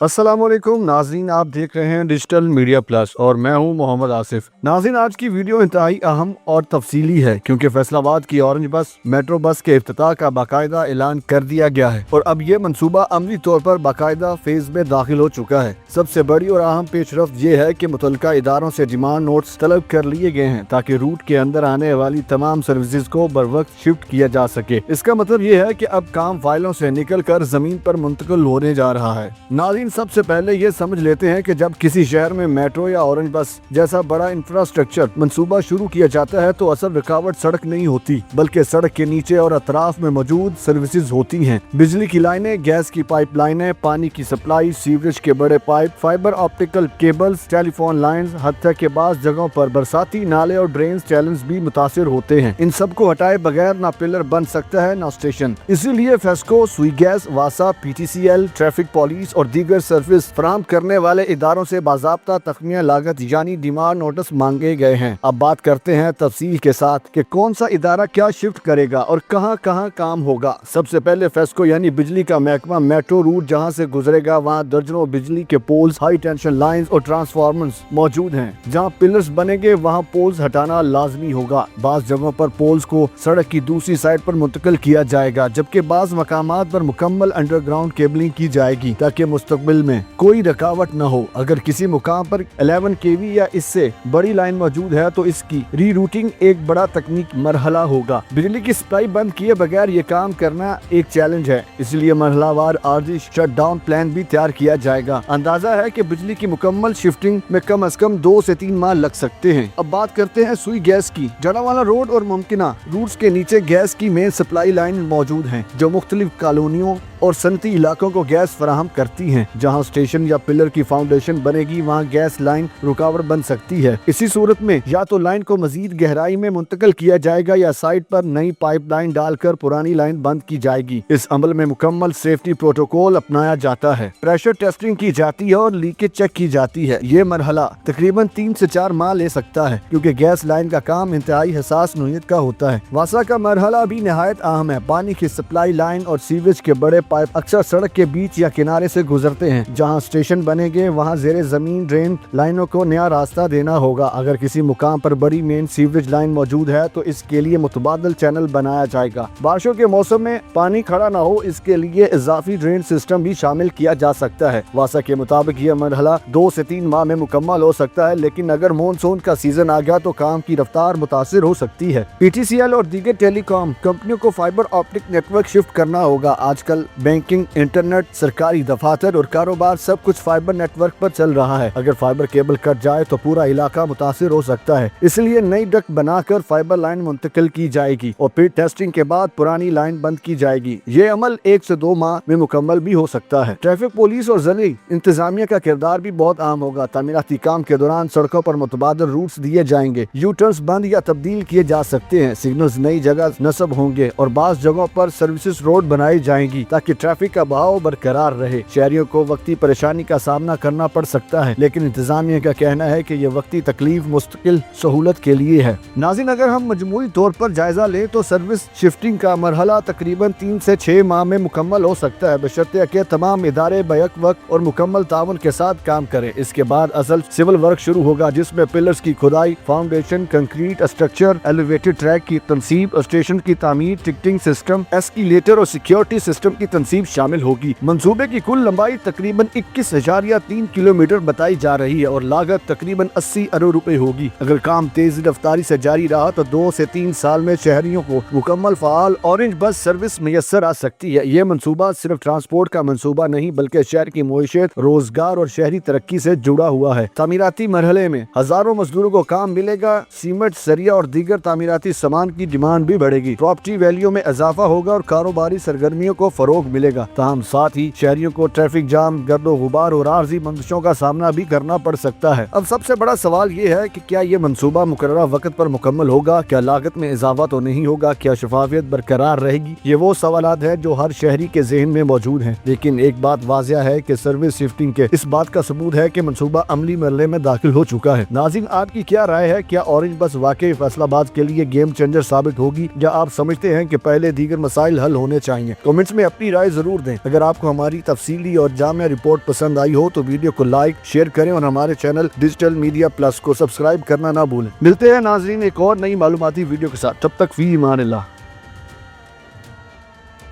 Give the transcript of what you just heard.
अस्सलाम वालेकुम नाज़रीन, आप देख रहे हैं डिजिटल मीडिया प्लस और मैं हूं मोहम्मद आसिफ। नाज़रीन, आज की वीडियो इंतहाई अहम और तफसीली है क्योंकि फैसलाबाद की ऑरेंज बस मेट्रो बस के इफ्तिताह का बाकायदा ऐलान कर दिया गया है और अब ये मंसूबा अमली तौर पर बाकायदा फेज में दाखिल हो चुका है। सबसे बड़ी और अहम पेशरफ्त ये है कि मुतल्लिका इदारों से डिमांड नोट्स तलब कर लिए गए हैं ताकि रूट के अंदर आने वाली तमाम सर्विसेज को बर वक्त शिफ्ट किया जा सके। इसका मतलब ये है कि अब काम फाइलों से निकल कर जमीन पर मुंतकिल होने जा रहा है। नाज़रीन, सबसे पहले ये समझ लेते हैं कि जब किसी शहर में मेट्रो या ऑरेंज बस जैसा बड़ा इंफ्रास्ट्रक्चर मंसूबा शुरू किया जाता है तो असल रुकावट सड़क नहीं होती बल्कि सड़क के नीचे और अतराफ में मौजूद सर्विसेज होती हैं। बिजली की लाइनें, गैस की पाइपलाइनें, पानी की सप्लाई, सीवरेज के बड़े pipe, fibre optical cables, telephone lines, हत्या के बाद जगहों पर बरसाती नाले और ड्रेन चैलेंज भी मुतासिर होते हैं। इन सबको हटाए बगैर ना पिलर बन सकता है ना स्टेशन। इसीलिए फेस्को, सुई गैस, वासा, PTCL, ट्रैफिक पुलिस और दीगर सर्विस फराहम करने वाले इदारों से बाज़ाब्ता तख्मिया लागत यानी डिमांड नोटिस मांगे गए हैं। अब बात करते हैं तफसील के साथ कि कौन सा इदारा क्या शिफ्ट करेगा और कहां कहां काम होगा। सबसे पहले फेस्को यानी बिजली का महकमा मेट्रो रूट जहां से गुजरेगा वहां दर्जनों बिजली के पोल्स, हाई टेंशन लाइंस और ट्रांसफार्मर्स मौजूद हैं। जहां पिलर्स बनेंगे वहां पोल्स हटाना लाजमी होगा। बाज़ जगहों पर पोल्स को सड़क की दूसरी साइड पर मुंतकिल किया जाएगा जबकि बाज़ मकामात पर मुकम्मल अंडरग्राउंड केबलिंग की जाएगी ताकि मुस्तकबिल में कोई रुकावट न हो। अगर किसी मुकाम पर 11 kV या इससे बड़ी लाइन मौजूद है तो इसकी रीरूटिंग एक बड़ा तकनीक मरहला होगा। बिजली की सप्लाई बंद किए बगैर ये काम करना एक चैलेंज है, इसलिए मरहलावार आर्जी शट डाउन प्लान भी तैयार किया जाएगा। अंदाजा है कि बिजली की मुकम्मल शिफ्टिंग में कम से कम 2 से 3 माह लग सकते हैं। अब बात करते हैं सुई गैस की। जड़ावाला रोड और मुमकिना रूट्स के नीचे गैस की मेन सप्लाई लाइन मौजूद हैं जो मुख्तलिफ कॉलोनियों और सनती इलाकों को गैस फराहम करती हैं। जहां स्टेशन या पिलर की फाउंडेशन बनेगी वहां गैस लाइन रुकावट बन सकती है। इसी सूरत में या तो लाइन को मजीद गहराई में मुंतकिल किया जाएगा या साइड पर नई पाइपलाइन डालकर पुरानी लाइन बंद की जाएगी। इस अमल में मुकम्मल सेफ्टी प्रोटोकॉल अपनाया जाता है। प्रेशर टेस्टिंग की जाती है और लीकेज चेक की जाती है। ये मरहला तकरीबन 3 से 4 माह ले सकता है क्योंकि गैस लाइन का काम इंतहाई हसास नोयत का होता है। वासा का मरहला भी निहायत अहम है। पानी की सप्लाई लाइन और सीवेज के बड़े पाइप अक्सर सड़क के बीच या किनारे से गुजरते हैं। जहां स्टेशन बनेंगे वहां जेरे जमीन ड्रेन लाइनों को नया रास्ता देना होगा। अगर किसी मुकाम पर बड़ी मेन सीवरेज लाइन मौजूद है तो इसके लिए मुतबादल चैनल बनाया जाएगा। बारिशों के मौसम में पानी खड़ा ना हो इसके लिए इजाफी ड्रेन सिस्टम भी शामिल किया जा सकता है। वासा के मुताबिक यह मरहला 2 से 3 माह में मुकम्मल हो सकता है, लेकिन अगर मानसून का सीजन आ गया तो काम की रफ्तार मुतासिर हो सकती है। PTCL और दीगर टेलीकॉम कंपनियों को फाइबर ऑप्टिक नेटवर्क शिफ्ट करना होगा। आजकल बैंकिंग, इंटरनेट, सरकारी दफातर और कारोबार सब कुछ फाइबर नेटवर्क पर चल रहा है। अगर फाइबर केबल कट जाए तो पूरा इलाका मुतासिर हो सकता है, इसलिए नई डक्ट बनाकर फाइबर लाइन मुंतकिल की जाएगी और फिर टेस्टिंग के बाद पुरानी लाइन बंद की जाएगी। ये अमल 1 से 2 माह में मुकम्मल भी हो सकता है। ट्रैफिक पुलिस और ज़िली इंतजामिया का किरदार भी बहुत अहम होगा। तामीराती काम के दौरान सड़कों पर मुतबादल रूट्स दिए जाएंगे। यू टर्न्स बंद या तब्दील किए जा सकते हैं। सिग्नल्स नई जगह नस्ब होंगे और बाज़ जगहों पर सर्विसेज रोड बनाई जाएंगी ताकि ट्रैफिक का बहाव बरकरार रहे। शहरियों को वक्ती परेशानी का सामना करना पड़ सकता है, लेकिन इंतजामिया का कहना है कि ये वक्ती तकलीफ मुस्तकिल सहूलत के लिए है। नाज़रीन, अगर हम मजमूई तौर पर जायजा लें तो सर्विस शिफ्टिंग का मरहला तकरीबन 3 से 6 माह में मुकम्मल हो सकता है, बशर्ते कि तमाम इदारे बैक वक्त और मुकम्मल ताउन के साथ काम करें। इसके बाद असल सिविल वर्क शुरू होगा जिसमें पिलर्स की खुदाई, foundation, concrete structure, elevated track की तनसीब, स्टेशन की तामीर, टिकटिंग सिस्टम, एस्केलेटर और सिक्योरिटी सिस्टम की तनसीब शामिल होगी। मंसूबे की कुल लंबाई तकरीबन 21,003 किलोमीटर बताई जा रही है और लागत तकरीबन 80 अरब रुपए होगी। अगर काम तेज रफ्तारी से जारी रहा तो 2 से 3 साल में शहरियों को मुकम्मल फाल ऑरेंज बस सर्विस मैसर आ सकती है। ये मंसूबा सिर्फ ट्रांसपोर्ट का मंसूबा नहीं बल्कि शहर की मईशत, रोजगार और शहरी तरक्की से जुड़ा हुआ है। तामीराती मरहले में हजारों मजदूरों को काम मिलेगा। सीमेंट, सरिया और दीगर तामीराती सामान की डिमांड भी बढ़ेगी। प्रॉपर्टी वैल्यू में इजाफा होगा और कारोबारी सरगर्मियों को फरोग मिलेगा। ताहम साथ ही शहरियों को ट्रैफिक जाम, गर्दो गुबार और आर्जी बंदिशों का सामना भी करना पड़ सकता है। अब सबसे बड़ा सवाल ये है कि क्या ये मंसूबा मुकर्ररा वक्त पर मुकम्मल होगा, क्या लागत में इजाफा तो नहीं होगा, क्या शफाफियत बरकरार रहेगी। ये वो सवालात है जो हर शहरी के ज़हन में मौजूद हैं। लेकिन एक बात वाज़िया है कि सर्विस शिफ्टिंग के इस बात का सबूत है कि मंसूबा अमली मरहले में दाखिल हो चुका है। नाज़रीन, आपकी क्या राय है? क्या ऑरेंज बस वाकई फैसलाबाद के लिए गेम चेंजर साबित होगी या आप समझते हैं कि पहले दीगर मसाइल हल होने चाहिए? कमेंट्स में अपनी राय जरूर दें। अगर आपको हमारी तफसीली और جامع رپورٹ پسند آئی ہو تو ویڈیو کو لائک شیئر کریں اور ہمارے چینل ڈیجیٹل میڈیا پلس کو سبسکرائب کرنا نہ بھولیں۔ ملتے ہیں ناظرین ایک اور نئی معلوماتی ویڈیو کے ساتھ، تب تک فی امان اللہ۔